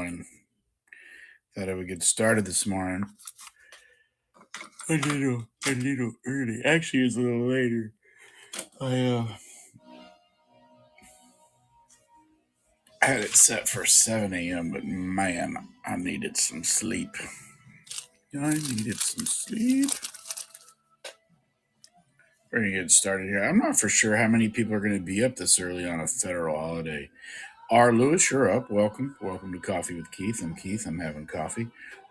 morning. Thought I would get started this morning. A little early. Actually, it's a little later. I had it set for 7 a.m., but man, I needed some sleep. We're going to get started here. I'm not for sure how many people are going to be up this early on a federal holiday. R. Lewis, you're up. Welcome. Welcome to Coffee with Keith. I'm Keith. I'm having coffee.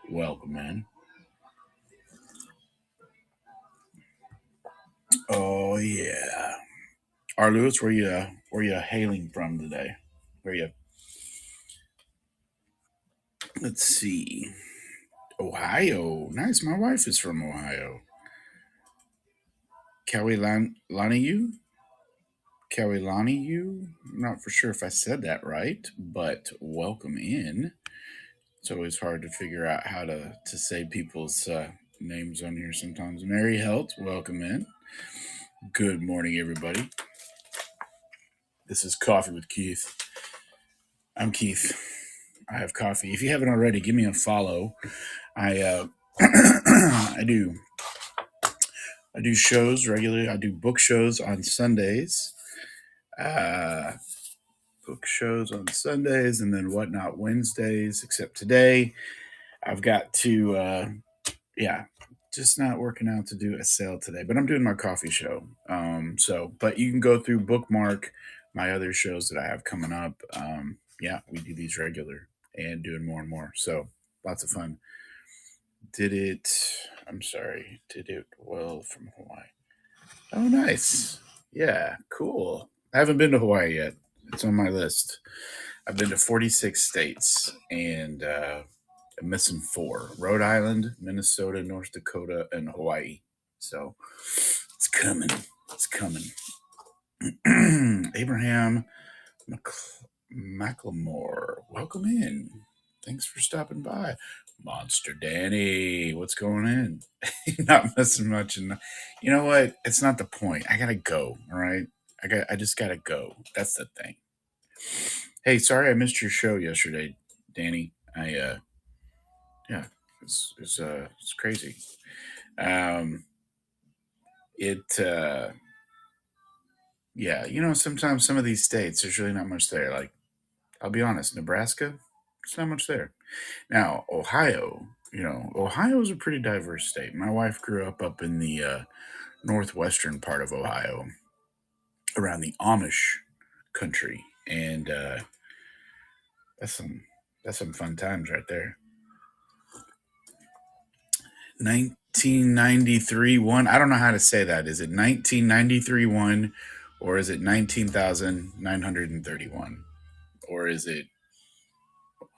Welcome, man. Oh, yeah. R. Lewis, where you hailing from today? Where you? Let's see. Ohio. Nice. My wife is from Ohio. Kawilaniu? I'm not for sure if I said that right, but welcome in. It's always hard to figure out how to say people's names on here sometimes. Mary Helt, welcome in. Good morning, everybody. This is Coffee with Keith. I'm Keith. I have coffee. If you haven't already, give me a follow. I I do shows regularly. I do book shows on Sundays. Book shows on Sundays, and then WhatNot Wednesdays. Except today, I've got to just not working out to do a sale today. But I'm doing my coffee show. But you can go through bookmark my other shows that I have coming up. We do these regular and doing more and more. So lots of fun. Did it well from Hawaii. Oh, nice. Yeah, cool. I haven't been to Hawaii yet. It's on my list. I've been to 46 states, and I'm missing 4. Rhode Island, Minnesota, North Dakota, and Hawaii. So it's coming. Abraham Macklemore, welcome in. Thanks for stopping by. Monster Danny, what's going on? Not missing much. And you know what? It's not the point. I gotta go. All right. I just gotta go. That's the thing. Hey, sorry I missed your show yesterday, Danny. It's crazy. Sometimes some of these states, there's really not much there. Like, I'll be honest, Nebraska, there's not much there. Now, Ohio is a pretty diverse state. My wife grew up in the northwestern part of Ohio, around the Amish country, and that's some fun times right there. 1993 1. I don't know how to say that. Is it 1993 1, or is it 19,931, or is it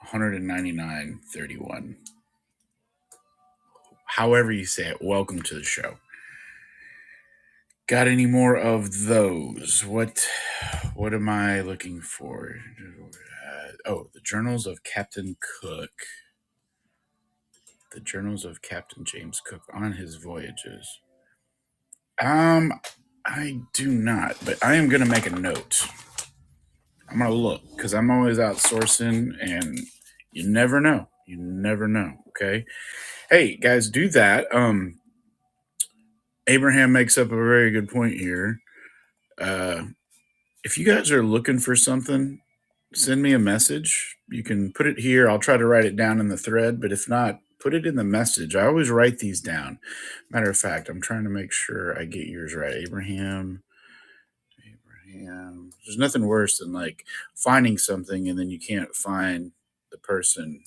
199.31? However you say it. Welcome to the show. Got any more of those? What am I looking for? The Journals of Captain Cook. The Journals of Captain James Cook on his voyages. I do not, but I am going to make a note. I'm going to look, because I'm always outsourcing, and you never know. Okay? Hey, guys, do that. Abraham makes up a very good point here. If you guys are looking for something, send me a message. You can put it here. I'll try to write it down in the thread, but if not, put it in the message. I always write these down. Matter of fact, I'm trying to make sure I get yours right. Abraham. There's nothing worse than like finding something and then you can't find the person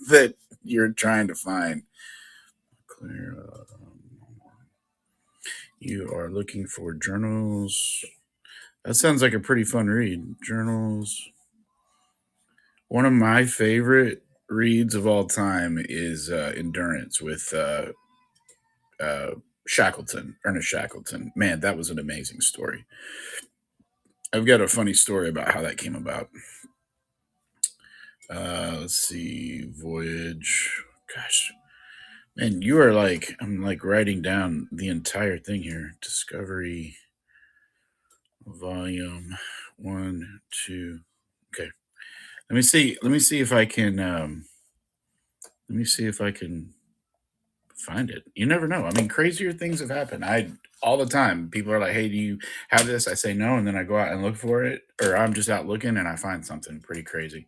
that you're trying to find. You are looking for journals. That sounds like a pretty fun read. Journals. One of my favorite reads of all time is Endurance with Ernest Shackleton. Man, that was an amazing story. I've got a funny story about how that came about. Let's see. Voyage. Gosh. Man, I'm like writing down the entire thing here. Discovery. Volume 1, 2. Okay. Let me see if I can. Let me see if I can find it. You never know. I mean, crazier things have happened. I all the time. People are like, "Hey, do you have this?" I say no, and then I go out and look for it, or I'm just out looking and I find something pretty crazy.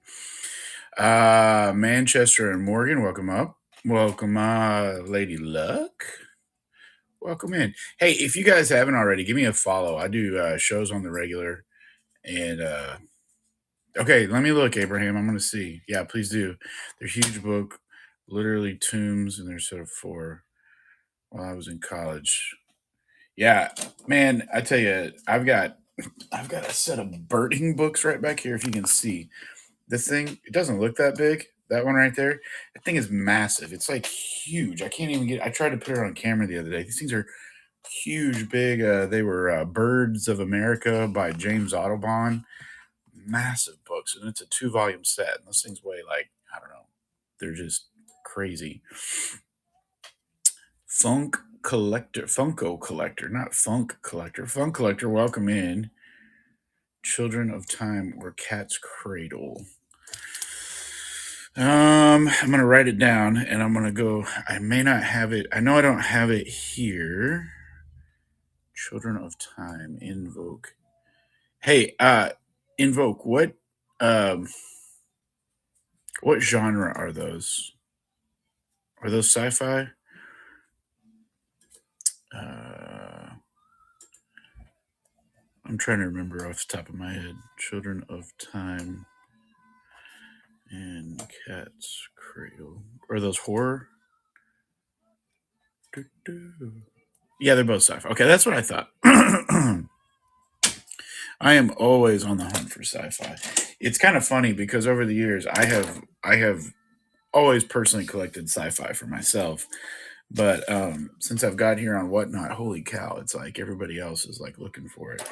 Manchester and Morgan, welcome up. Welcome, Lady Luck. Welcome in. Hey, if you guys haven't already, give me a follow. I do shows on the regular, and okay, let me look, Abraham. I'm gonna see. Yeah, please do. They're huge book, literally tombs, and there's sort of four. While I was in college. Yeah, man, I tell you, I've got a set of birding books right back here. If you can see this thing, it doesn't look that big. That one right there, that thing is massive. It's like huge. I can't even get. I tried to put it on camera the other day. These things are huge, big. They were Birds of America by James Audubon. Massive books, and it's a 2 volume set. And those things weigh like I don't know. They're just crazy. Funko collector, not funk collector. Funk collector, welcome in. Children of Time or Cat's Cradle. I'm gonna write it down and I'm gonna go. I may not have it. I know I don't have it here. Children of Time, Invoke. Hey, Invoke, um what genre are those? Are those sci-fi? Uh I'm trying to remember off the top of my head. Children of Time and Cat's Cradle. Are those horror? Doo-doo. Yeah, they're both sci-fi. Okay, that's what I thought. I am always on the hunt for sci-fi. It's kind of funny because over the years I have always personally collected sci-fi for myself. But since I've got here on Whatnot, holy cow, it's like everybody else is like looking for it.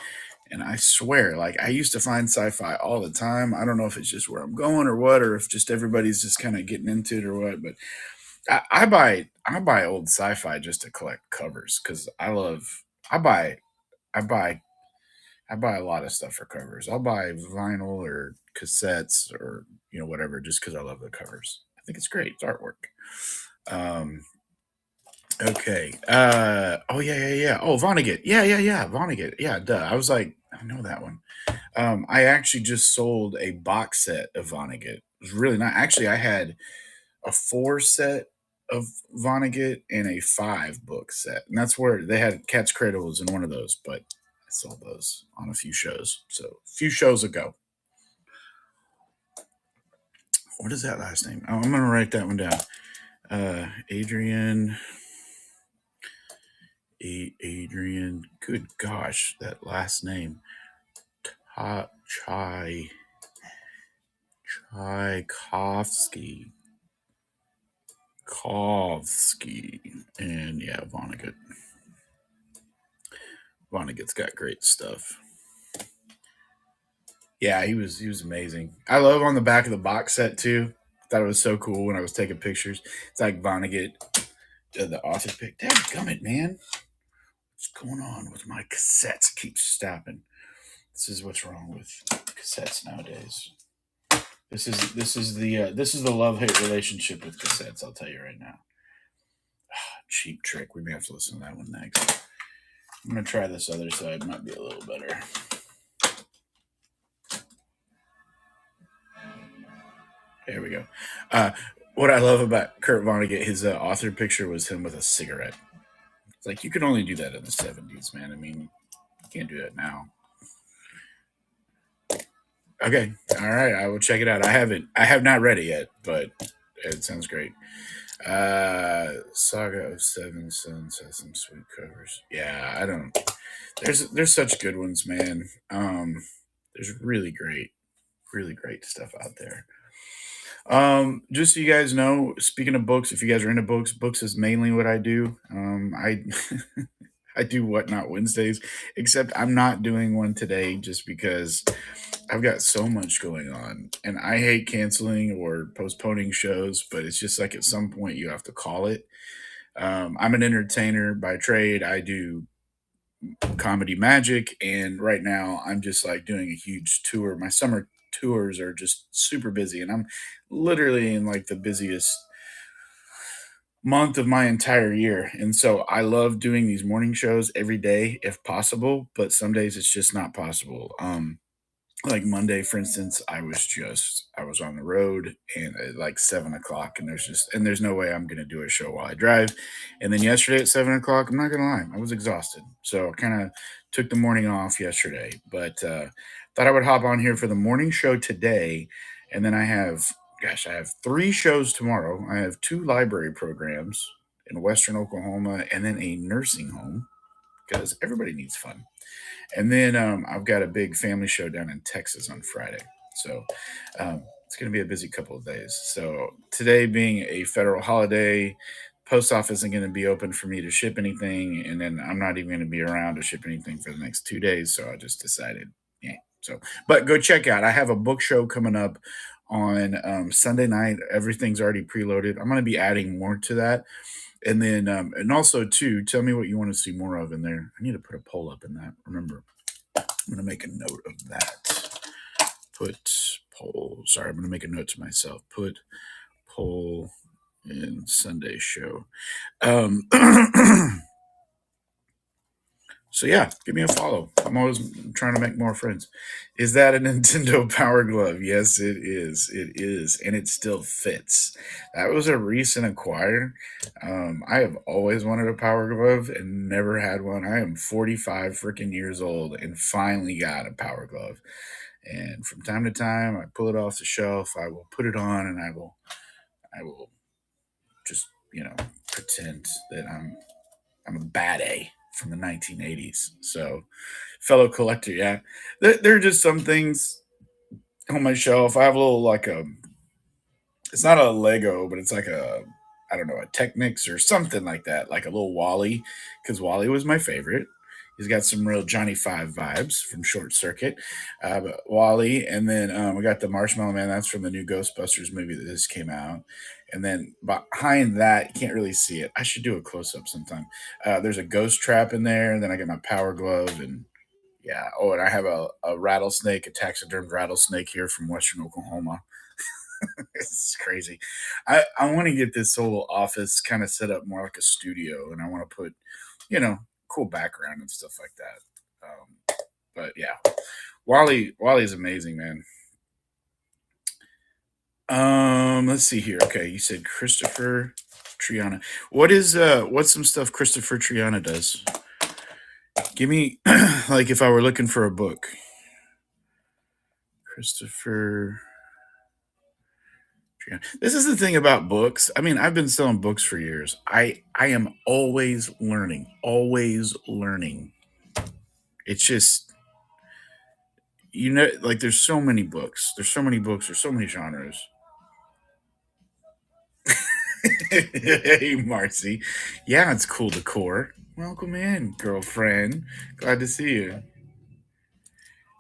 And I swear, like I used to find sci-fi all the time. I don't know if it's just where I'm going or what, or if just everybody's just kind of getting into it or what. But I buy old sci-fi just to collect covers because I love. I buy I buy I buy a lot of stuff for covers. I'll buy vinyl or cassettes or whatever just because I love the covers. I think it's great. It's artwork. Um, okay. Oh yeah. Oh Vonnegut. Yeah. Vonnegut. Yeah. Duh. I was like, I know that one. I actually just sold a box set of Vonnegut. It was really not. Actually, I had a 4 set of Vonnegut and a 5 book set, and that's where they had Cat's Cradle was in one of those. But I sold those on a few shows. So a few shows ago. What is that last name? Oh, I'm gonna write that one down. Adrian. Adrian. Good gosh, that last name. Chai Tchaikovsky. Kovsky. And yeah, Vonnegut. Vonnegut's got great stuff. Yeah, he was amazing. I love on the back of the box set too. Thought it was so cool when I was taking pictures. It's like Vonnegut, the author pick. Dadgummit, man. What's going on with my cassettes? Keep stopping. This is what's wrong with cassettes nowadays. This is the love hate relationship with cassettes. I'll tell you right now. Cheap Trick. We may have to listen to that one next. I'm gonna try this other side. Might be a little better. There we go. Uh, what I love about Kurt Vonnegut, his author picture was him with a cigarette. It's like you could only do that in the '70s, man. I mean, you can't do that now. Okay, all right, I will check it out. I have not read it yet, but it sounds great. Saga of Seven Sons has some sweet covers. Yeah, I don't. There's such good ones, man. There's really great stuff out there. Just so you guys know, speaking of books, if you guys are into books, books is mainly what I do. I I do Whatnot Wednesdays, except I'm not doing one today just because I've got so much going on, and I hate canceling or postponing shows. But it's just like at some point you have to call it. I'm an entertainer by trade. I do comedy magic, and right now I'm just like doing a huge tour. My summer tours are just super busy, and I'm literally in like the busiest month of my entire year. And so I love doing these morning shows every day if possible, but some days it's just not possible. Like Monday, for instance, I was on the road and at like 7 o'clock, and there's no way I'm gonna do a show while I drive. And then yesterday at 7 o'clock, I'm not gonna lie, I was exhausted. So I kind of took the morning off yesterday, but thought I would hop on here for the morning show today. And then I have three shows tomorrow. I have two library programs in Western Oklahoma and then a nursing home because everybody needs fun. And then I've got a big family show down in Texas on Friday. So it's going to be a busy couple of days. So today being a federal holiday, post office isn't going to be open for me to ship anything. And then I'm not even going to be around to ship anything for the next 2 days. So I just decided, yeah. So, but go check out. I have a book show coming up on Sunday night. Everything's already preloaded. I'm going to be adding more to that. And then, and also too, tell me what you want to see more of in there. I need to put a poll up in that. Remember, I'm going to make a note of that. Put poll. Sorry, I'm going to make a note to myself. Put poll in Sunday show. Um, So yeah, give me a follow. I'm always trying to make more friends. Is that a Nintendo Power Glove? Yes, it is. It is, and it still fits. That was a recent acquire. I have always wanted a Power Glove and never had one. I am 45 freaking years old and finally got a Power Glove. And from time to time, I pull it off the shelf. I will put it on, and I will just pretend that I'm a bad A from the 1980s. So, fellow collector, yeah, there are just some things on my shelf. I have a little like a, it's not a Lego, but it's like a, I don't know, a Technics or something like that, like a little Wally, because Wally was my favorite. He's got some real Johnny Five vibes from Short Circuit, but Wally, and then we got the Marshmallow Man. That's from the new Ghostbusters movie that just came out. And then behind that, you can't really see it. I should do a close up sometime. There's a ghost trap in there, and then I get my Power Glove, and yeah. Oh, and I have a rattlesnake, a taxidermed rattlesnake here from Western Oklahoma. It's crazy. I want to get this whole office kind of set up more like a studio, and I want to put, you know, cool background and stuff like that. But yeah, Wally's amazing, man. Let's see here. Okay, you said Christopher Triana. What's some stuff Christopher Triana does? Give me like if I were looking for a book. Christopher Triana. This is the thing about books. I mean, I've been selling books for years. I am always learning, always learning. It's just like there's so many books. There's so many books, there's so many genres. Hey, Marcy. Yeah, it's cool decor. Welcome in, girlfriend. Glad to see you.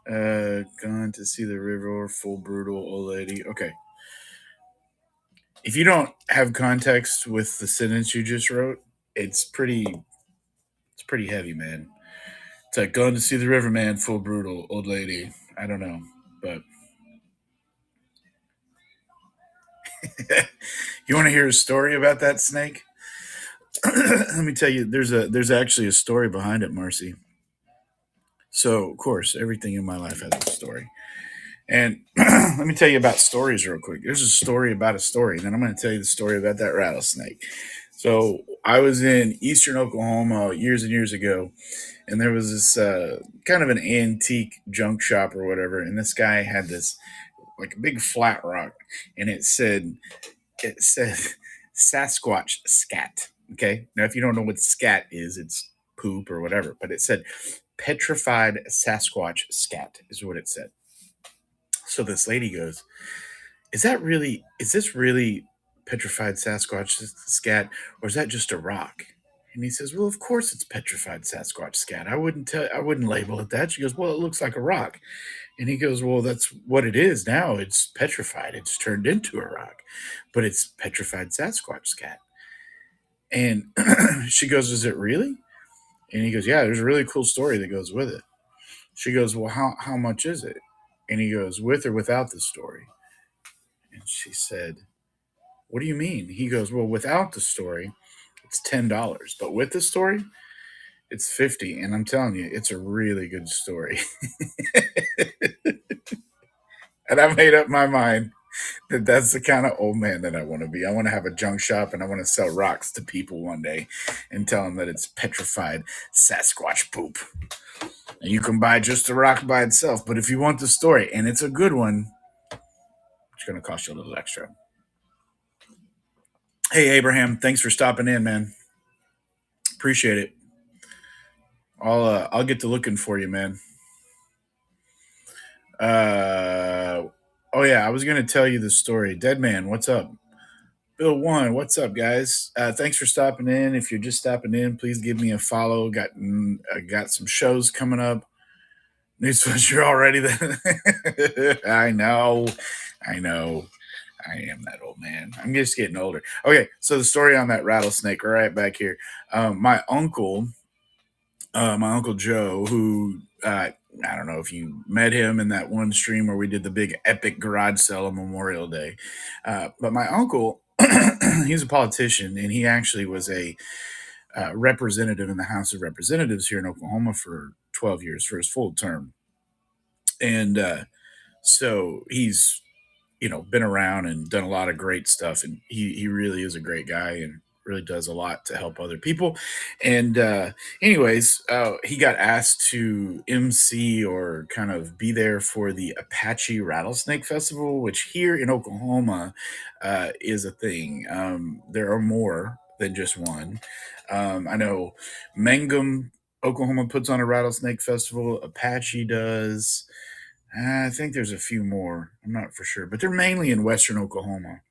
Gone to see the river, full brutal old lady. Okay. If you don't have context with the sentence you just wrote, it's pretty heavy, man. It's like going to see the river, man, full brutal old lady. I don't know, but you want to hear a story about that snake? Let me tell you, there's actually a story behind it, Marcy. So, of course, everything in my life has a story. And let me tell you about stories real quick. There's a story about a story, and then I'm going to tell you the story about that rattlesnake. So, I was in eastern Oklahoma years and years ago, and there was this kind of an antique junk shop or whatever, and this guy had this like a big flat rock, and it said Sasquatch scat. Okay, now if you don't know what scat is, it's poop or whatever, but it said petrified Sasquatch scat is what it said. So this lady goes, is this really petrified Sasquatch scat, or is that just a rock? And he says, well, of course it's petrified Sasquatch scat. I wouldn't label it that. She goes, well, it looks like a rock. And he goes, well, that's what it is now. It's petrified. It's turned into a rock, but it's petrified Sasquatch scat. And she goes, is it really? And he goes, yeah, there's a really cool story that goes with it. She goes, well, how much is it? And he goes, with or without the story? And she said, what do you mean? He goes, well, without the story, it's $10, but with the story, it's 50. And I'm telling you, it's a really good story. And I made up my mind that that's the kind of old man that I want to be. I want to have a junk shop and I want to sell rocks to people one day and tell them that it's petrified Sasquatch poop. And you can buy just the rock by itself, but if you want the story and it's a good one, it's going to cost you a little extra. Hey, Abraham, thanks for stopping in, man. Appreciate it. I'll get to looking for you, man. Oh yeah, I was gonna tell you the story. Dead man, what's up? Bill One, what's up, guys? Thanks for stopping in. If you're just stopping in, please give me a follow. Got some shows coming up. Newsflash, you're already there. I know, I know. I am that old man. I'm just getting older. Okay, so the story on that rattlesnake, right back here. My uncle Joe, who I don't know if you met him in that one stream where we did the big epic garage sale on Memorial Day. But my uncle, he's a politician, and he actually was a representative in the House of Representatives here in Oklahoma for 12 years for his full term. And so he's been around and done a lot of great stuff, and he really is a great guy and really does a lot to help other people. And anyways, he got asked to MC or kind of be there for the Apache Rattlesnake Festival, which here in Oklahoma is a thing. There are more than just one. I know Mangum, Oklahoma puts on a rattlesnake festival. Apache does. I think there's a few more. I'm not for sure, but they're mainly in western Oklahoma.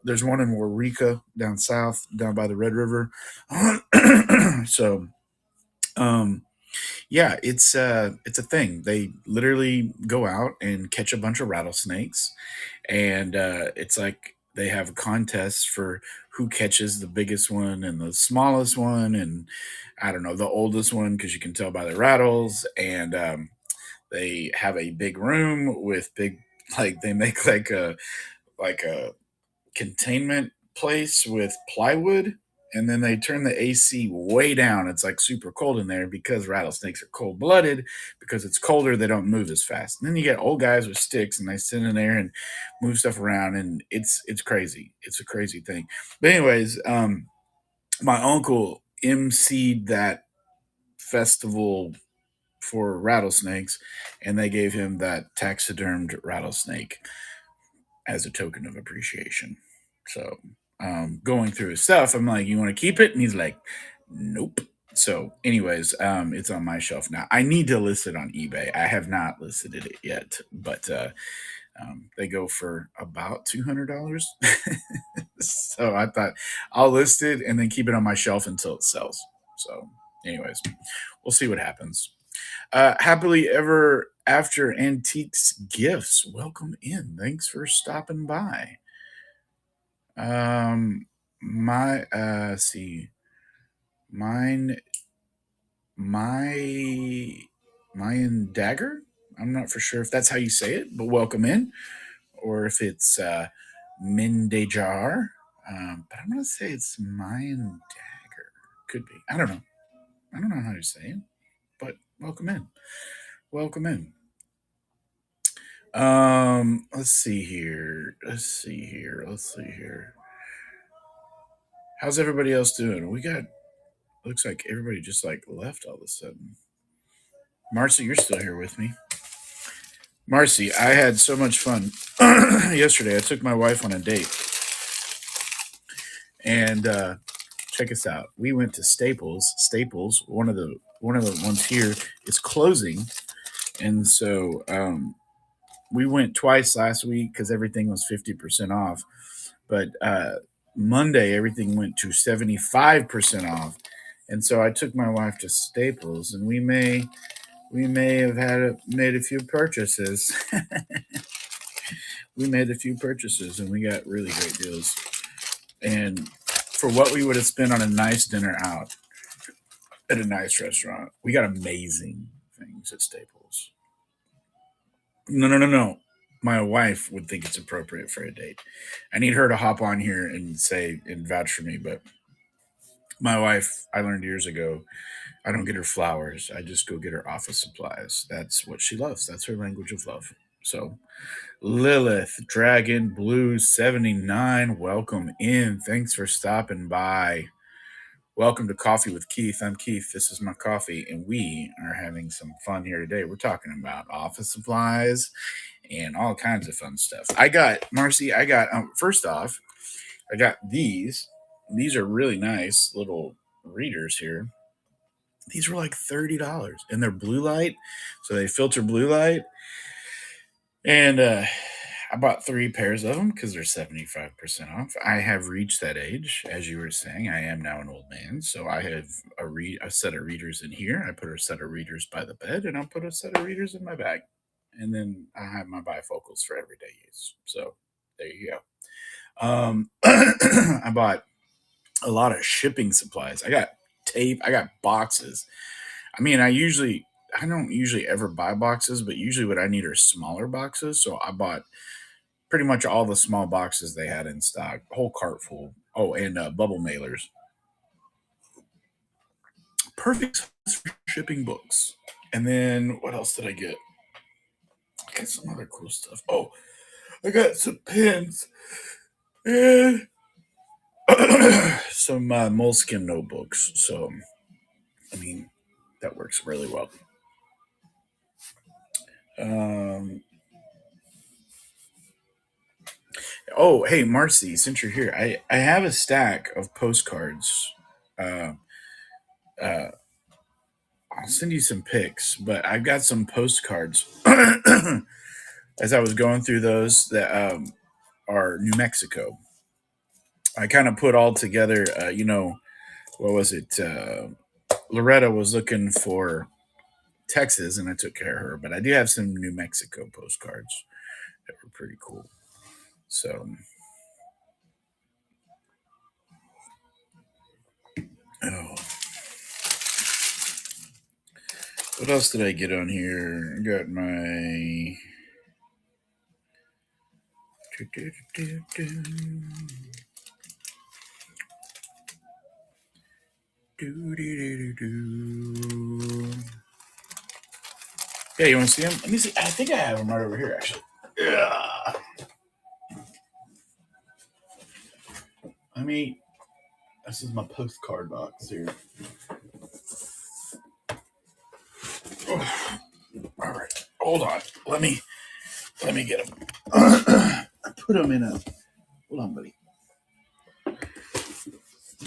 There's one in Waurika down south, down by the Red River. So, um, yeah, it's a thing. They literally go out and catch a bunch of rattlesnakes, and it's like they have contests for who catches the biggest one and the smallest one, and I don't know, the oldest one because you can tell by the rattles. And they have a big room with big, like they make like a containment place with plywood, and then they turn the AC way down. It's like super cold in there because rattlesnakes are cold blooded. Because it's colder, they don't move as fast. And then you get old guys with sticks, and they sit in there and move stuff around, and it's crazy. It's a crazy thing. But anyways, my uncle emceed that festival for rattlesnakes, and they gave him that taxidermed rattlesnake as a token of appreciation. So, going through his stuff, I'm like, "You want to keep it?" And he's like, "Nope." So, anyways, it's on my shelf now. I need to list it on eBay. I have not listed it yet, but they go for about $200. So I thought I'll list it and then keep it on my shelf until it sells. So, anyways, we'll see what happens. Happily ever after antiques gifts. Welcome in. Thanks for stopping by. My see, mine, my Mayan dagger. I'm not for sure if that's how you say it, but welcome in, or if it's Mindejar. But I'm gonna say it's Mayan dagger. Could be. I don't know. I don't know how to say it, but welcome in. Welcome in. Let's see here. Let's see here. Let's see here. How's everybody else doing? We got looks like everybody just like left all of a sudden. Marcy, you're still here with me. Marcy, I had so much fun yesterday. I took my wife on a date, and check us out. We went to Staples. Staples, one of the ones here, is closing, and so we went twice last week because everything was 50% off. But Monday, everything went to 75% off. And so I took my wife to Staples, and we may have made a few purchases. We made a few purchases, and we got really great deals. And for what we would have spent on a nice dinner out at a nice restaurant, we got amazing things at Staples. No, no, no, no. My wife would think it's appropriate for a date. I need her to hop on here and say and vouch for me. But my wife, I learned years ago, I don't get her flowers. I just go get her office supplies. That's what she loves. That's her language of love. So, Lilith, Dragon Blue 79, welcome in. Thanks for stopping by. Welcome to Coffee with Keith. I'm Keith. This is my coffee, and we are having some fun here today. We're talking about office supplies and all kinds of fun stuff. Marcy, first off, I got these. These are really nice little readers here. These were like $30, and they're blue light, so they filter blue light. And I bought 3 pairs of them because they're 75% off. I have reached that age, as you were saying. I am now an old man, so I have a set of readers in here. I put a set of readers by the bed, and I'll put a set of readers in my bag. And then I have my bifocals for everyday use. So there you go. I bought a lot of shipping supplies. I got tape. I got boxes. I mean, I don't usually ever buy boxes, but usually what I need are smaller boxes. So I bought pretty much all the small boxes they had in stock, whole cart full. Oh, and bubble mailers. Perfect for shipping books. And then what else did I get? I got some other cool stuff. Oh, I got some pens and some moleskin notebooks. So, I mean, that works really well. Um, oh, hey, Marcy, since you're here, I have a stack of postcards. Uh, uh, I'll send you some pics, but I've got some postcards as I was going through those that are New Mexico. I kind of put all together, what was it? Loretta was looking for Texas, and I took care of her, but I do have some New Mexico postcards that were pretty cool. So, oh, what else did I get on here? I got my. Yeah, you want to see them? Let me see. I think I have them right over here, actually. Yeah. I mean, this is my postcard box here. Oh, all right, hold on. Let me get them. I put them in a. Hold on, buddy.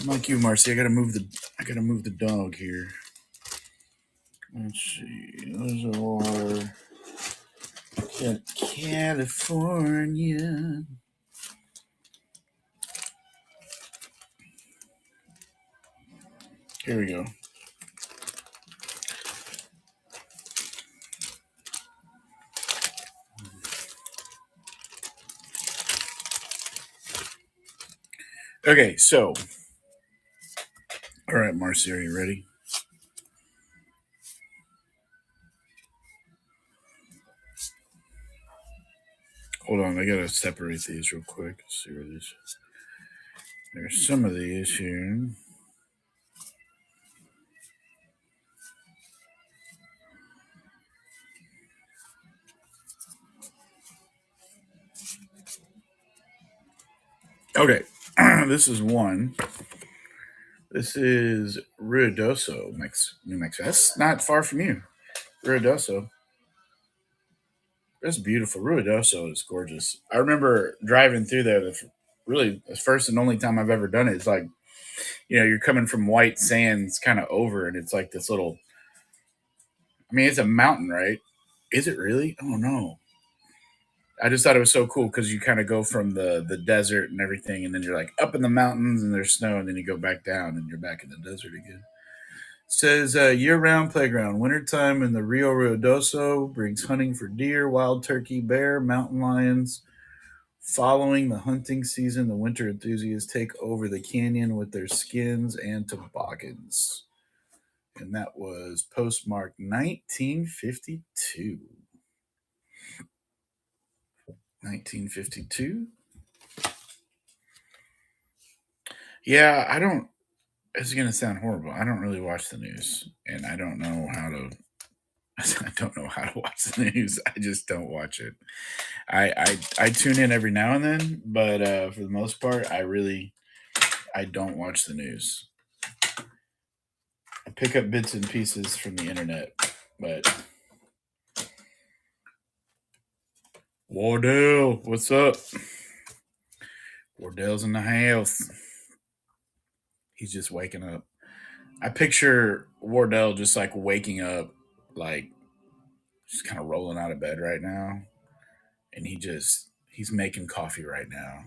Like you, Marcy, I gotta move the dog here. Let's see. Those are California. Here we go. Okay, so, all right, Marcy, are you ready? Hold on, I gotta separate these real quick. Let's see where these. There's some of these here. Okay, this is one. This is Ruidoso, New Mexico. That's not far from you. Ruidoso. That's beautiful. Ruidoso is gorgeous. I remember driving through there. Really, the first and only time I've ever done it. It's like, you're coming from White Sands kind of over, and it's like this little. I mean, it's a mountain, right? Is it really? Oh no. I just thought it was so cool because you kind of go from the desert and everything, and then you're like up in the mountains and there's snow, and then you go back down and you're back in the desert again. Says year-round playground. Wintertime in the Rio Ruidoso brings hunting for deer, wild turkey, bear, mountain lions. Following the hunting season, the winter enthusiasts take over the canyon with their skins and toboggans. And that was postmarked 1952. 1952. Yeah, I don't. It's going to sound horrible. I don't really watch the news, and I don't know how to. I don't know how to watch the news. I just don't watch it. I tune in every now and then, but for the most part, I don't watch the news. I pick up bits and pieces from the internet, but Wardell, what's up? Wardell's in the house. He's just waking up. I picture Wardell just like waking up, like just kind of rolling out of bed right now, and he's making coffee right now,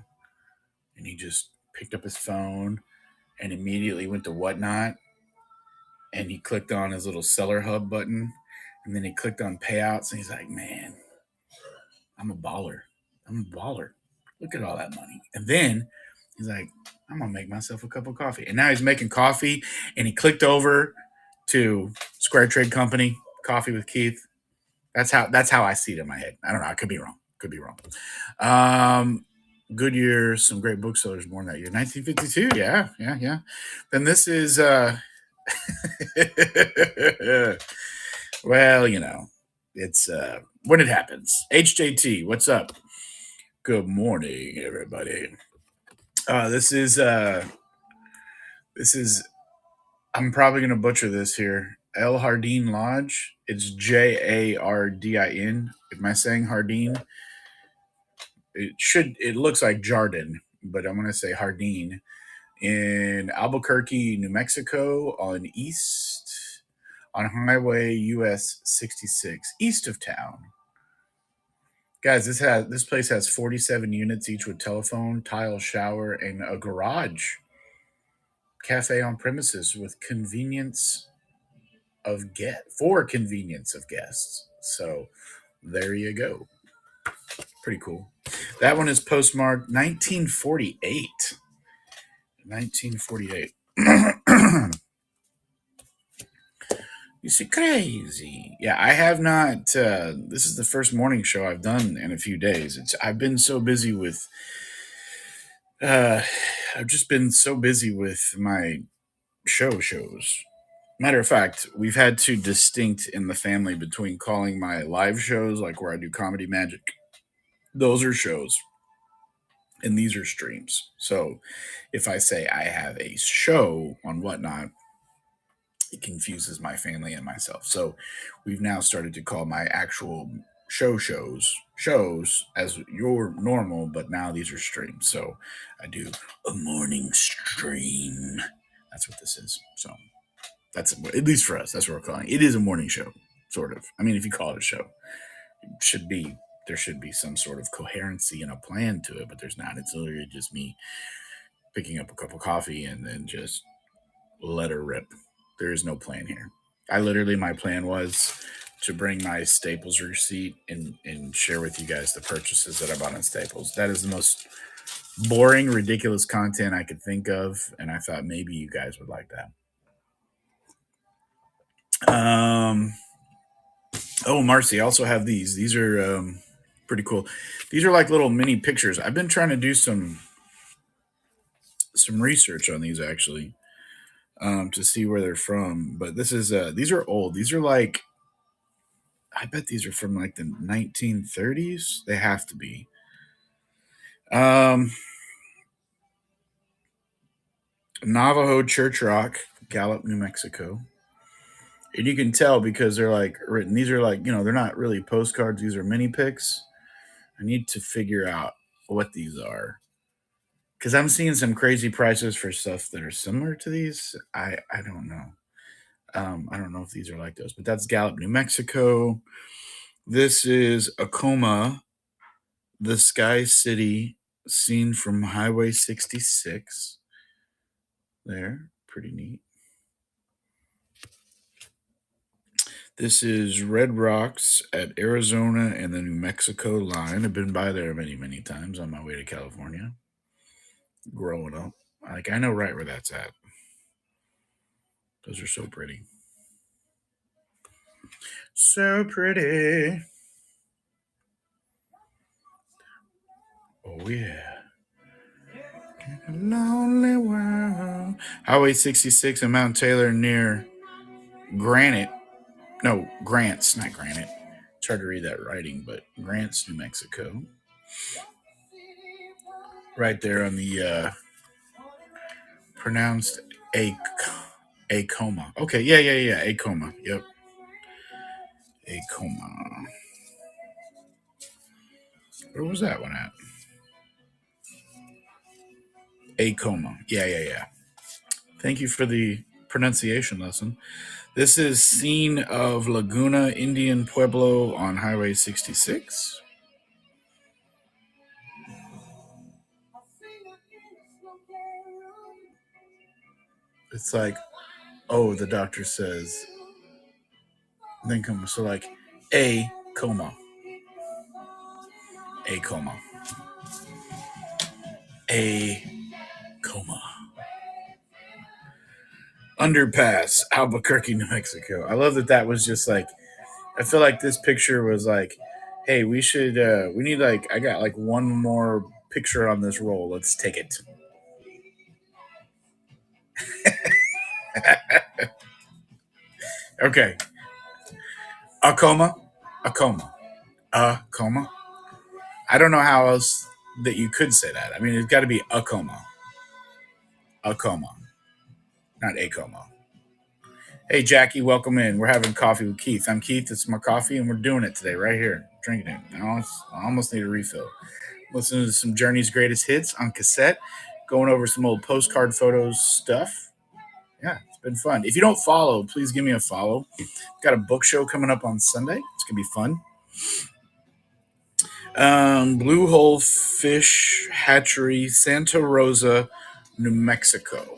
and he just picked up his phone and immediately went to WhatNot, and he clicked on his little seller hub button, and then he clicked on payouts, and he's like, man, I'm a baller. I'm a baller. Look at all that money. And then he's like, I'm gonna make myself a cup of coffee. And now he's making coffee, and he clicked over to Square Trade Company, Coffee with Keith. That's how I see it in my head. I don't know. I could be wrong. Could be wrong. Goodyear, some great booksellers born that year. 1952. Yeah, yeah, yeah. Then this is well, it's when it happens. HJT, what's up? Good morning, everybody. This is I'm probably gonna butcher this here. El Hardin Lodge. It's Jardin. Am I saying Hardin? It looks like Jardin, but I'm gonna say Hardin in Albuquerque, New Mexico, on Highway US 66, east of town. Guys, this place has 47 units, each with telephone, tile shower, and a garage. Cafe on premises with convenience for convenience of guests. So there you go. Pretty cool. That one is postmarked 1948. 1948. You see, crazy. Yeah, I have not. This is the first morning show I've done in a few days. I've been so busy with. Uh, I've just been so busy with my shows. Matter of fact, we've had to distinct in the family between calling my live shows, like where I do comedy magic. Those are shows, and these are streams. So, if I say I have a show on Whatnot, it confuses my family and myself. So we've now started to call my actual shows as your normal, but now these are streams. So I do a morning stream. That's what this is. So that's, at least for us, that's what we're calling it. It is a morning show, sort of. I mean, if you call it a show, there should be some sort of coherency and a plan to it, but there's not. It's literally just me picking up a cup of coffee and then just let her rip. There is no plan here. My plan was to bring my Staples receipt and share with you guys the purchases that I bought on Staples. That is the most boring, ridiculous content I could think of, and I thought maybe you guys would like that. Oh, Marcy, I also have these. These are pretty cool. These are like little mini pictures. I've been trying to do some research on these actually, to see where they're from. But these are old. These are like, I bet these are from like the 1930s. They have to be. Um, Navajo Church Rock, Gallup, New Mexico. And you can tell because they're like written. These are like, they're not really postcards. These are mini pics. I need to figure out what these are because I'm seeing some crazy prices for stuff that are similar to these. I don't know. I don't know if these are like those, but that's Gallup, New Mexico. This is Acoma, the Sky City, seen from Highway 66. There, pretty neat. This is Red Rocks at Arizona and the New Mexico line. I've been by there many, many times on my way to California growing up. Like, I know right where that's at. Those are so pretty. So pretty. Oh yeah. Lonely world. Highway 66 in Mount Taylor near Granite. No, Grants, not Granite. It's hard to read that writing, but Grants, New Mexico. Right there on the pronounced Acoma. Okay, yeah. Acoma. Yep. Acoma. Where was that one at? Acoma. Yeah. Thank you for the pronunciation lesson. This is scene of Laguna Indian Pueblo on Highway 66. It's like, oh, the doctor says, then come, so like, a coma, a coma, a coma. Underpass, Albuquerque, New Mexico. I love that that was just like, I feel like this picture was like, hey, we need like, I got like one more picture on this roll. Let's take it. Okay. A coma, a coma, a coma. I don't know how else that you could say that. I mean, it's got to be a coma, not a coma. Hey, Jackie, welcome in. We're having coffee with Keith. I'm Keith. It's my coffee, and we're doing it today right here, drinking it. I almost need a refill. Listening to some Journey's greatest hits on cassette, going over some old postcard photos stuff. Yeah, it's been fun. If you don't follow, please give me a follow. Got a book show coming up on Sunday. It's gonna be fun. Blue Hole Fish Hatchery, Santa Rosa, New Mexico.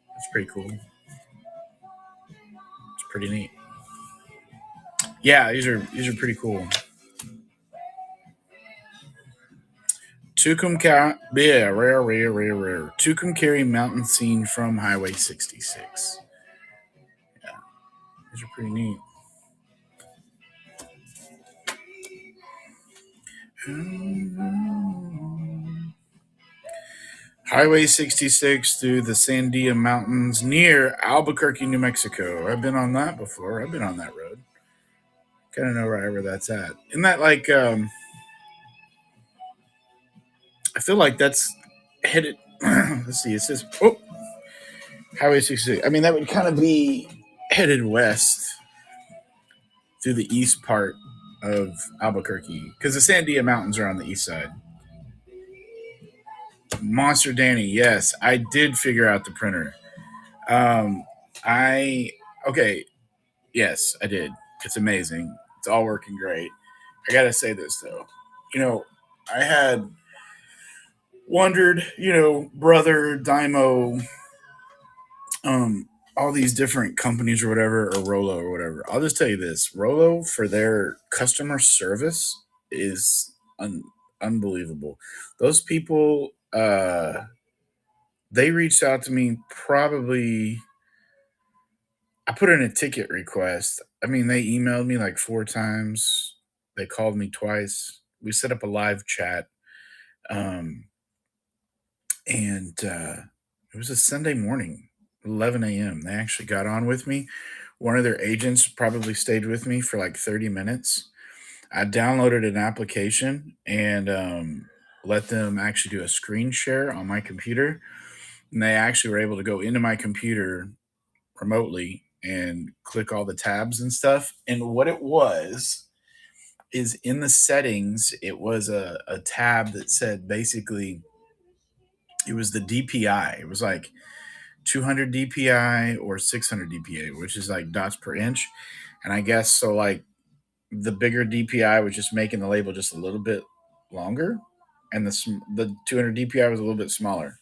That's pretty cool. It's pretty neat. Yeah, these are pretty cool. Rare. Tucumcari mountain scene from Highway 66. Yeah, these are pretty neat. Highway 66 through the Sandia Mountains near Albuquerque, New Mexico. I've been on that before. I've been on that road. Kind of know right where that's at. Isn't that like, I feel like that's headed, let's see, it says, oh, Highway 66. I mean, that would kind of be headed west through the east part of Albuquerque because the Sandia Mountains are on the east side. Monster Danny, yes, I did figure out the printer. Um, I okay, yes, I did. It's amazing. It's all working great. I gotta say this though, you know, I had wondered, brother Dymo, all these different companies or whatever, or Rolo or whatever. I'll just tell you this: Rolo for their customer service is unbelievable. Those people, they reached out to me probably. I put in a ticket request. I mean, they emailed me like four times. They called me twice. We set up a live chat, um, and it was a Sunday morning, 11 a.m. They actually got on with me. One of their agents probably stayed with me for like 30 minutes. I downloaded an application and let them actually do a screen share on my computer. And they actually were able to go into my computer remotely and click all the tabs and stuff. And what it was is in the settings, it was a tab that said basically it was the DPI. It was like 200 DPI or 600 DPI, which is like dots per inch. And I guess so, like the bigger DPI was just making the label just a little bit longer, and the 200 DPI was a little bit smaller.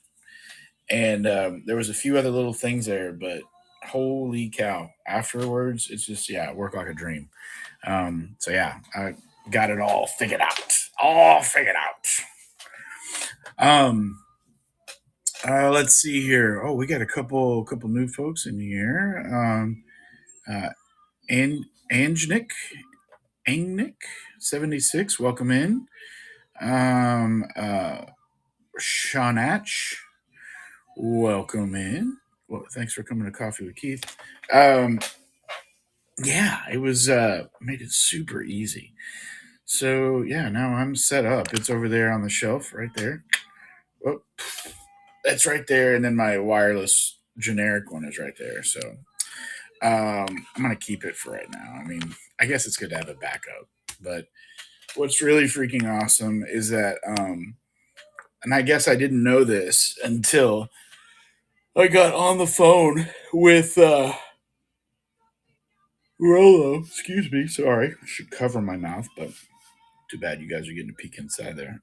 And there was a few other little things there, but holy cow! Afterwards, it's just it worked like a dream. So yeah, I got it all figured out. All figured out. Um, let's see here. Oh, we got a couple new folks in here. Uh, Angnick, Angnick. 76, welcome in. Um, uh, Shawnatch, welcome in. Well, thanks for coming to Coffee with Keith. Um, yeah, it was made it super easy. So yeah, now I'm set up. It's over there on the shelf right there. Oh, that's right there, and then my wireless generic one is right there. So I'm gonna keep it for right now. I mean, I guess it's good to have a backup. But what's really freaking awesome is that, and I guess I didn't know this until I got on the phone with Rolo. Excuse me, sorry. I should cover my mouth, but too bad you guys are getting a peek inside there.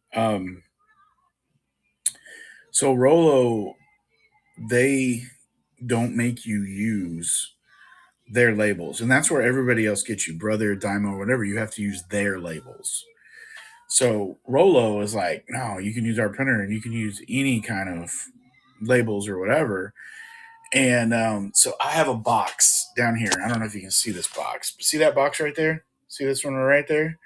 So Rolo, they don't make you use their labels, and that's where everybody else gets you, Brother, Dymo, whatever. You have to use their labels. So Rolo is like, no, you can use our printer, and you can use any kind of labels or whatever. And so I have a box down here. I don't know if you can see this box. See that box right there? See this one right there?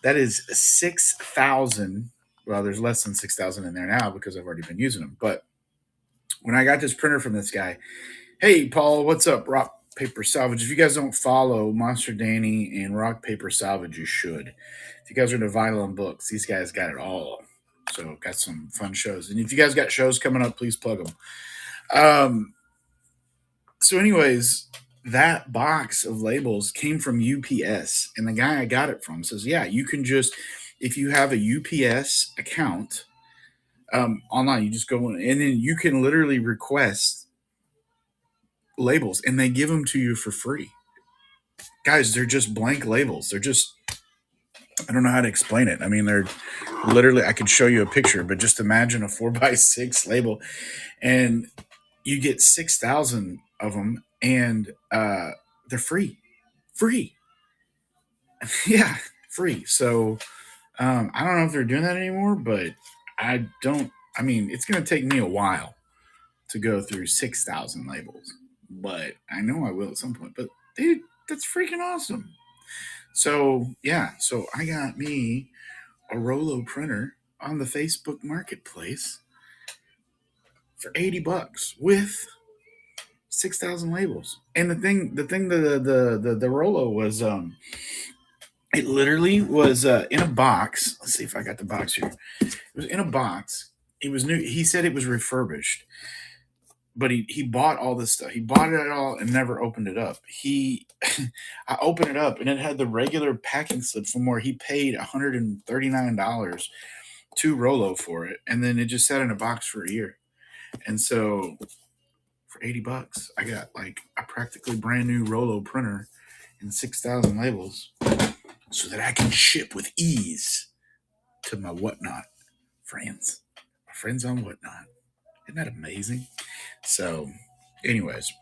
That is 6,000. Well, there's less than 6,000 in there now because I've already been using them. But when I got this printer from this guy, hey, Paul, what's up? Rock Paper Salvage. If you guys don't follow Monster Danny and Rock Paper Salvage, you should. If you guys are into vinyl and books, these guys got it all. So got some fun shows. And if you guys got shows coming up, please plug them. So, anyways, that box of labels came from UPS, and the guy I got it from says, "Yeah, you can just if you have a UPS account online, you just go in, and then you can literally request labels, and they give them to you for free. Guys, they're just blank labels. They're just I don't know how to explain it. I mean, they're literally I could show you a picture, but just imagine a 4x6 label, and you get 6,000 of them, and they're free. Yeah, free. So I don't know if they're doing that anymore, but I don't. I mean, it's going to take me a while to go through 6,000 labels, but I know I will at some point. But dude, that's freaking awesome. So yeah, so I got me a Rolo printer on the Facebook Marketplace for $80 with 6,000 labels. And the Rolo was it literally was in a box. Let's see if I got the box here. It was in a box. It was new. He said it was refurbished, but he bought all this stuff. He bought it all and never opened it up. I opened it up and it had the regular packing slip from where he paid $139 to Rolo for it, and then it just sat in a box for a year. And so for $80, I got like a practically brand new Rolo printer and 6,000 labels, so that I can ship with ease to my WhatNot friends. My friends on WhatNot. Isn't that amazing? So, anyways,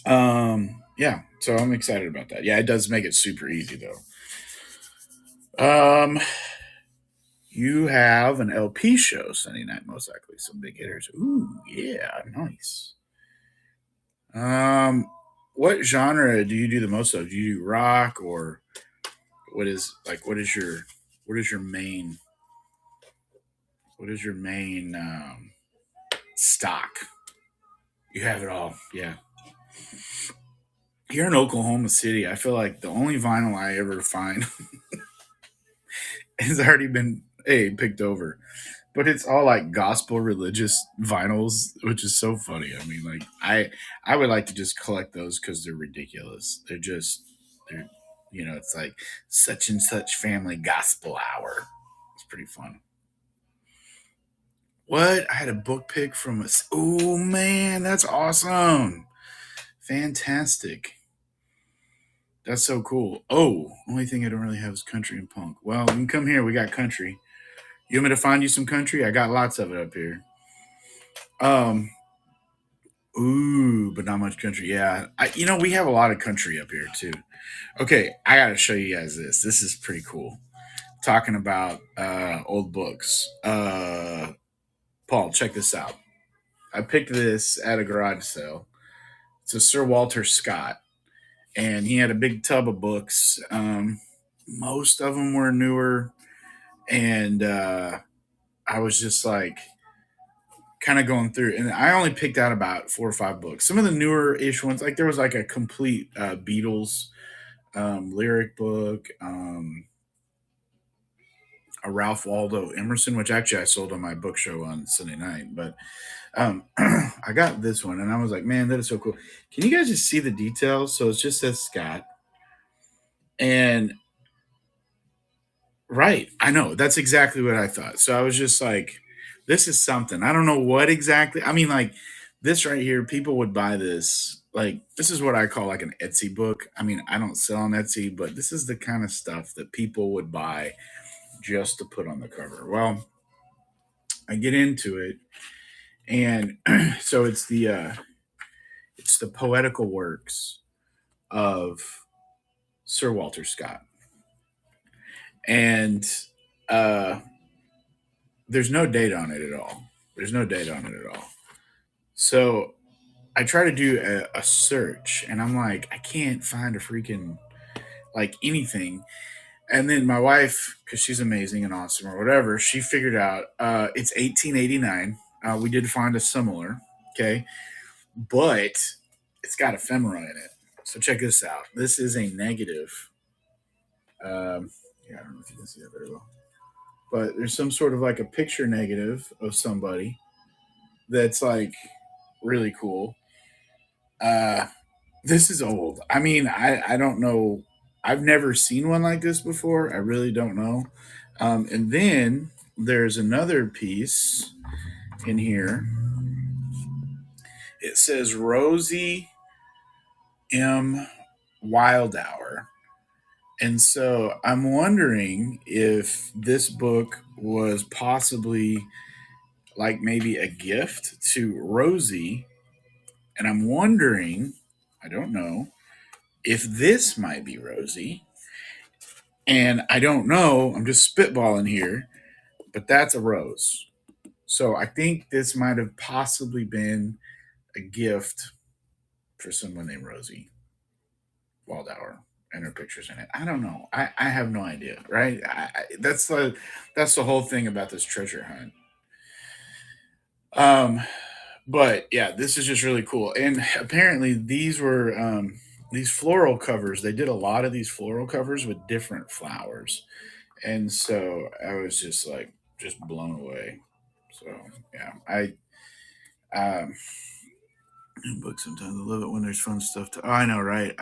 yeah. So I'm excited about that. Yeah, it does make it super easy though. You have an LP show Sunday night, most likely. Some big hitters. Ooh, yeah, nice. What genre do you do the most of? Do you do rock or what is your main stock? You have it all. Yeah. Here in Oklahoma City, I feel like the only vinyl I ever find has already been picked over. But it's all like gospel religious vinyls, which is so funny. I mean, like I would like to just collect those because they're ridiculous. They're it's like such and such family gospel hour. It's pretty fun. What? I had a book pick from us. Oh man, that's awesome. Fantastic. That's so cool. Oh, only thing I don't really have is country and punk. Well, you can come here. We got country. You want me to find you some country? I got lots of it up here. Um, ooh, but not much country. Yeah, we have a lot of country up here too. Okay, I gotta show you guys this. This is pretty cool. Talking about old books. Paul, check this out. I picked this at a garage sale. It's a Sir Walter Scott, and he had a big tub of books. most of them were newer, and I was just like kind of going through, and I only picked out about 4 or 5 books. Some of the newer ish ones, like there was like a complete Beatles lyric book, a Ralph Waldo Emerson, which actually I sold on my book show on Sunday night. But I got this one, and I was like, man, that is so cool. Can you guys just see the details? So it just says Scott, and right, I know that's exactly what I thought. So I was just like, this is something. I don't know what exactly. I mean, like this right here, people would buy this. Like this is what I call like an Etsy book. I mean, I don't sell on Etsy, but this is the kind of stuff that people would buy just to put on the cover. Well, I get into it, and so it's the poetical works of Sir Walter Scott, and uh, there's no date on it at all. There's no date on it at all. So I try to do a search, and I'm like, I can't find a freaking like anything. And then my wife, because she's amazing and awesome or whatever, she figured out it's 1889. We did find a similar, okay, but it's got ephemera in it. So check this out. This is a negative. Yeah, I don't know if you can see that very well, but there's some sort of like a picture negative of somebody that's like really cool. Uh, this is old. I mean, I don't know. I've never seen one like this before. I really don't know. And then there's another piece in here. It says Rosie M. Wildhour. And so I'm wondering if this book was possibly like maybe a gift to Rosie. And I'm wondering, I don't know, if this might be Rosie. And I don't know, I'm just spitballing here, but that's a rose. So I think this might have possibly been a gift for someone named Rosie Waldauer, and her pictures in it. I don't know. I have no idea, right? That's the whole thing about this treasure hunt. Um, but yeah, this is just really cool. And apparently, these floral covers. They did a lot of these floral covers with different flowers, and so I was just like just blown away. So yeah, um, books sometimes I love it when there's fun stuff to. Oh, I know, right?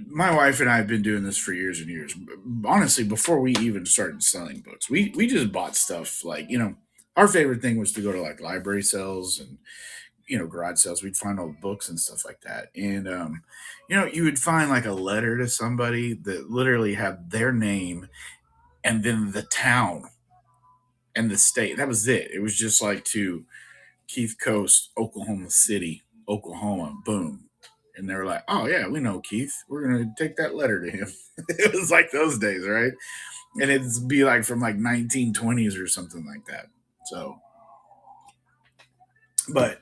My wife and I have been doing this for years and years. Honestly, before we even started selling books, we just bought stuff like our favorite thing was to go to like library sales and garage sales. We'd find old books and stuff like that, and you would find like a letter to somebody that literally had their name and then the town and the state. That was it. It was just like to Keith Coast, Oklahoma City, Oklahoma. Boom. And they were like, "Oh yeah, we know Keith. We're gonna take that letter to him." It was like those days, right? And it'd be like from like 1920s or something like that. So, but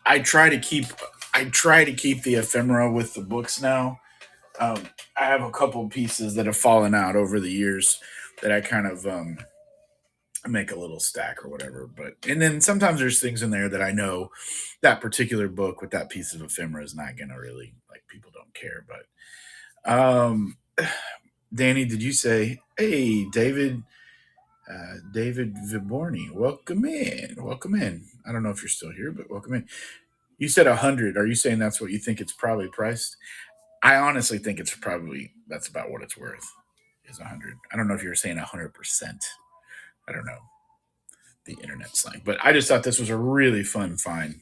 I try to keep I try to keep the ephemera with the books now. Um, I have a couple pieces that have fallen out over the years that I kind of make a little stack or whatever. But and then sometimes there's things in there that I know that particular book with that piece of ephemera is not gonna really like people don't care. But Danny, did you say, hey David David Viborni, welcome in. Welcome in. I don't know if you're still here, but welcome in. You said 100. Are you saying that's what you think it's probably priced? I honestly think it's probably that's about what it's worth is 100. I don't know if you're saying 100%. I don't know the internet slang. But I just thought this was a really fun find.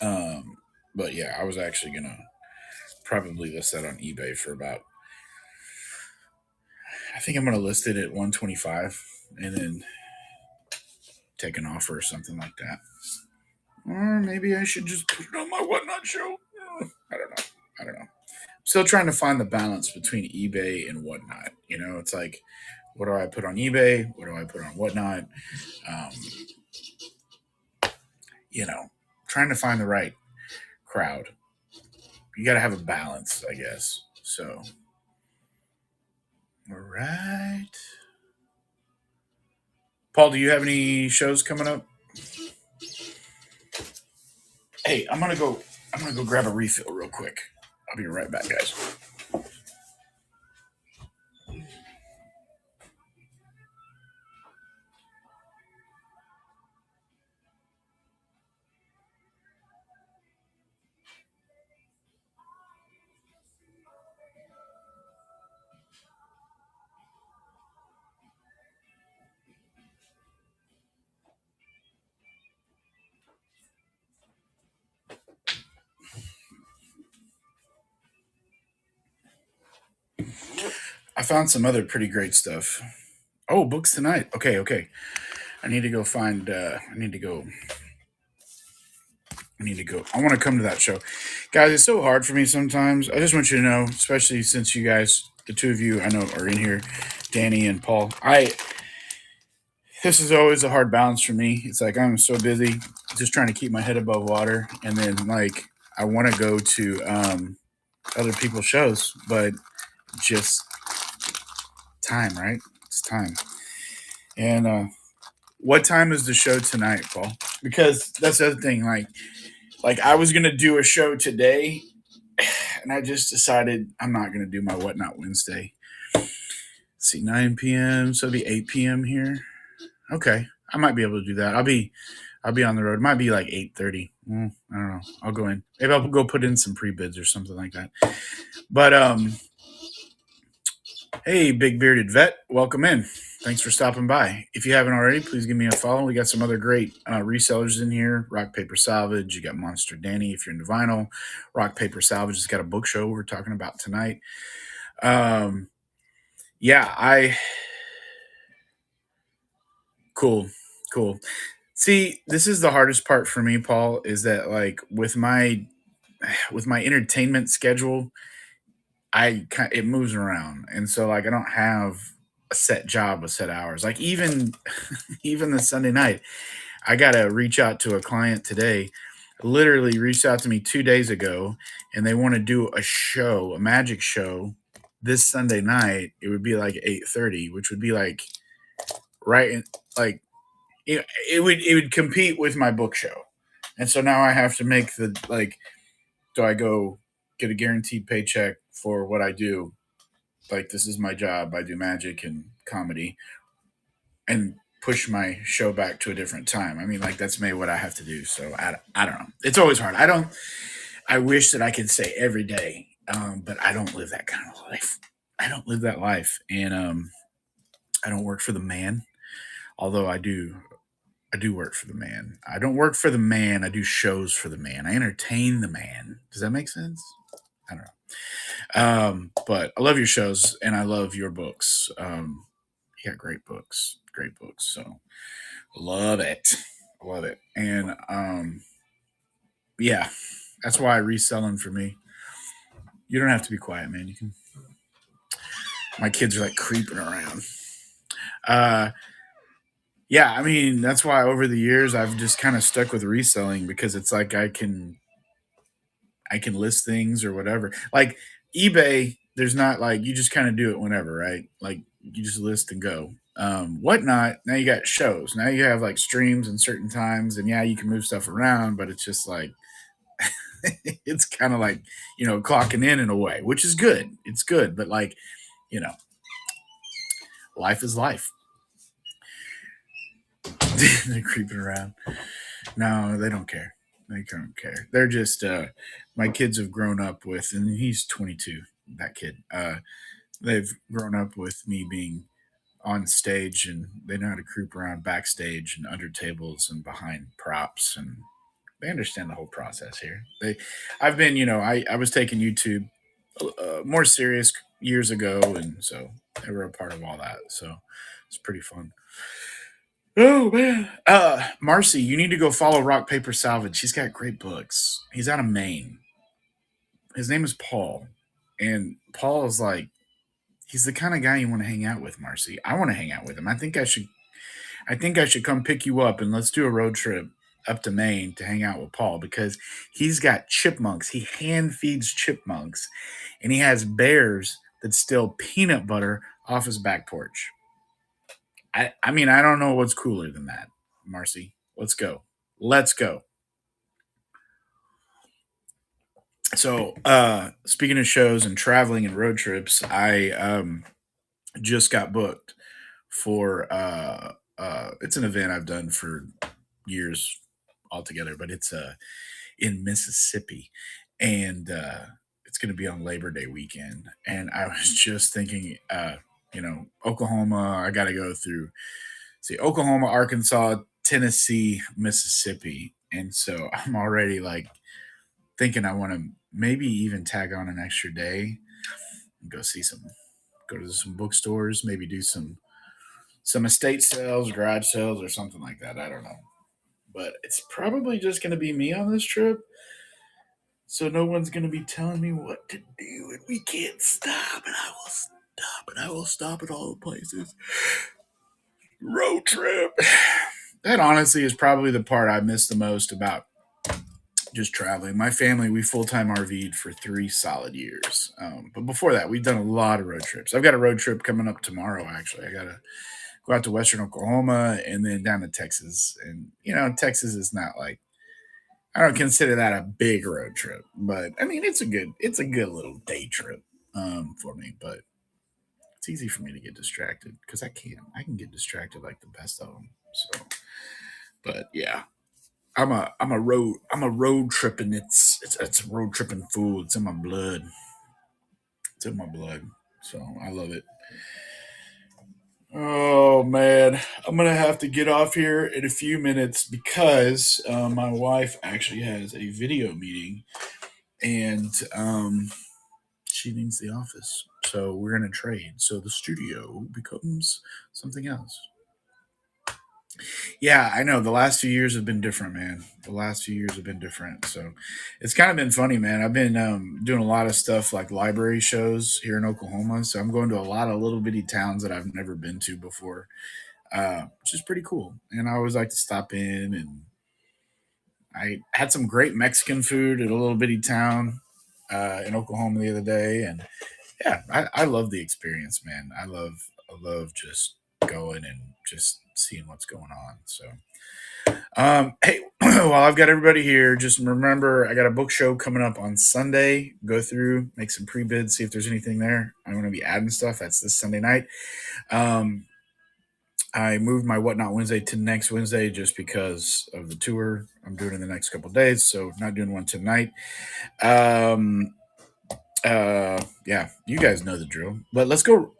Um, but yeah, I was actually gonna probably list that on eBay for about. I think I'm gonna list it at 125 and then take an offer or something like that. Or maybe I should just put it on my WhatNot show. I don't know. I don't know. Still trying to find the balance between eBay and WhatNot. It's like, what do I put on eBay? What do I put on WhatNot? Um, you know, Trying to find the right crowd. You got to have a balance, I guess. So, All right. Paul, do you have any shows coming up? Hey, I'm gonna go. I'm gonna go grab a refill real quick. I'll be right back, guys. I found some other pretty great stuff. Oh, books tonight. Okay, okay. I need to go find. I need to go. I need to go. I want to come to that show, guys. It's so hard for me sometimes. I just want you to know, especially since you guys, the two of you, I know are in here, Danny and Paul. This is always a hard balance for me. It's like I'm so busy, just trying to keep my head above water, and then like I want to go to other people's shows, but just time, right? It's time. And what time is the show tonight, Paul? Because that's the other thing. Like I was gonna do a show today, and I just decided I'm not gonna do my WhatNot Wednesday. Let's see, 9 p.m. So it'll be 8 p.m. here. Okay, I might be able to do that. I'll be on the road. It might be like 8:30. I don't know. I'll go in. Maybe I'll go put in some pre bids or something like that. But hey, big bearded vet, welcome in. Thanks for stopping by. If you haven't already, please give me a follow. We got some other great resellers in here. Rock Paper Salvage. You got Monster Danny if you're into vinyl. Rock Paper Salvage has got a book show we're talking about tonight. Um, yeah, cool, cool. See, this is the hardest part for me, Paul, is that like with my entertainment schedule, it moves around, and so like I don't have a set job with set hours. Like even even the Sunday night, I gotta reach out to a client today. Literally reached out to me 2 days ago, and they want to do a show, a magic show, this Sunday night. It would be like 8:30, which would be like right in, like it would compete with my book show, and so now I have to make the like. Do I go get a guaranteed paycheck for what I do? Like this is my job. I do magic and comedy, and push my show back to a different time. I mean, like that's maybe what I have to do. So I don't know. It's always hard. I don't. I wish that I could say every day, but I don't live that kind of life. I don't live that life, and I don't work for the man. Although I do. I do work for the man. I don't work for the man. I do shows for the man. I entertain the man. Does that make sense? I don't know. But I love your shows and I love your books. You got great books, great books. So love it, love it. And yeah, that's why reselling for me. You don't have to be quiet, man. You can. My kids are like creeping around. Uh, yeah, I mean that's why over the years I've just kind of stuck with reselling because it's like I can list things or whatever. Like eBay, there's not like you just kind of do it whenever, right? Like you just list and go. Whatnot, now you got shows. Now you have like streams and certain times, and yeah, you can move stuff around, but it's just like it's kind of like clocking in a way, which is good. It's good, but like you know, life is life. They're creeping around. No, they don't care. They don't care. They're just my kids have grown up with, and he's 22. That kid. They've grown up with me being on stage, and they know how to creep around backstage and under tables and behind props, and they understand the whole process here. I've been, I was taking YouTube more serious years ago, and so they were a part of all that. So it's pretty fun. Oh man, Marcy, you need to go follow Rock Paper Salvage. He's got great books. He's out of Maine. His name is Paul, and Paul is like he's the kind of guy you want to hang out with, Marcy. I want to hang out with him. I think I should come pick you up and let's do a road trip up to Maine to hang out with Paul because he's got chipmunks. He hand feeds chipmunks and he has bears that steal peanut butter off his back porch. I mean, I don't know what's cooler than that, Marcy. Let's go. Let's go. So, speaking of shows and traveling and road trips, I just got booked for it's an event I've done for years altogether, but it's in Mississippi, and it's going to be on Labor Day weekend. And I was just thinking, Oklahoma. I got to go through see Oklahoma, Arkansas, Tennessee, Mississippi, and so I'm already like thinking I want to maybe even tag on an extra day and go to some bookstores, maybe do some estate sales, garage sales, or something like that. I don't know, but it's probably just going to be me on this trip. So no one's going to be telling me what to do, and we can't stop, and I will stop, and I will stop at all the places. Road trip. That honestly is probably the part I miss the most about just traveling. My family, we full time RV'd for 3 solid years. But before that, we've done a lot of road trips. I've got a road trip coming up tomorrow, actually. I got to go out to Western Oklahoma and then down to Texas. And, Texas is not like, I don't consider that a big road trip, but I mean, it's a good little day trip for me. But it's easy for me to get distracted because I can get distracted like the best of them. So, but yeah, I'm a road tripping. It's road tripping fool. It's in my blood. It's in my blood. So I love it. Oh man, I'm gonna have to get off here in a few minutes because my wife actually has a video meeting and she needs the office. So we're gonna trade. So the studio becomes something else. Yeah, I know. The last few years have been different, man. The last few years have been different. So it's kind of been funny, man. I've been doing a lot of stuff like library shows here in Oklahoma. So I'm going to a lot of little bitty towns that I've never been to before, which is pretty cool. And I always like to stop in. And I had some great Mexican food at a little bitty town in Oklahoma the other day. And yeah, I love the experience, man. I love just going and just seeing what's going on. So hey, while I've got everybody here, just remember I got a book show coming up on Sunday. Go through, make some pre bids, see if there's anything there. I'm going to be adding stuff. That's this Sunday night. Um, I moved my WhatNot Wednesday to next Wednesday just because of the tour I'm doing in the next couple of days. So not doing one tonight. Um, yeah, you guys know the drill. But let's go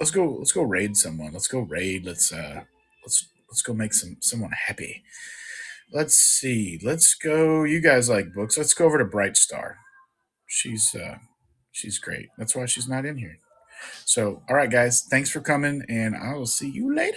raid someone. Let's go raid. Let's go make someone happy. Let's see. Let's go. You guys like books. Let's go over to Bright Star. She's great. That's why she's not in here. So, all right, guys. Thanks for coming, and I will see you later.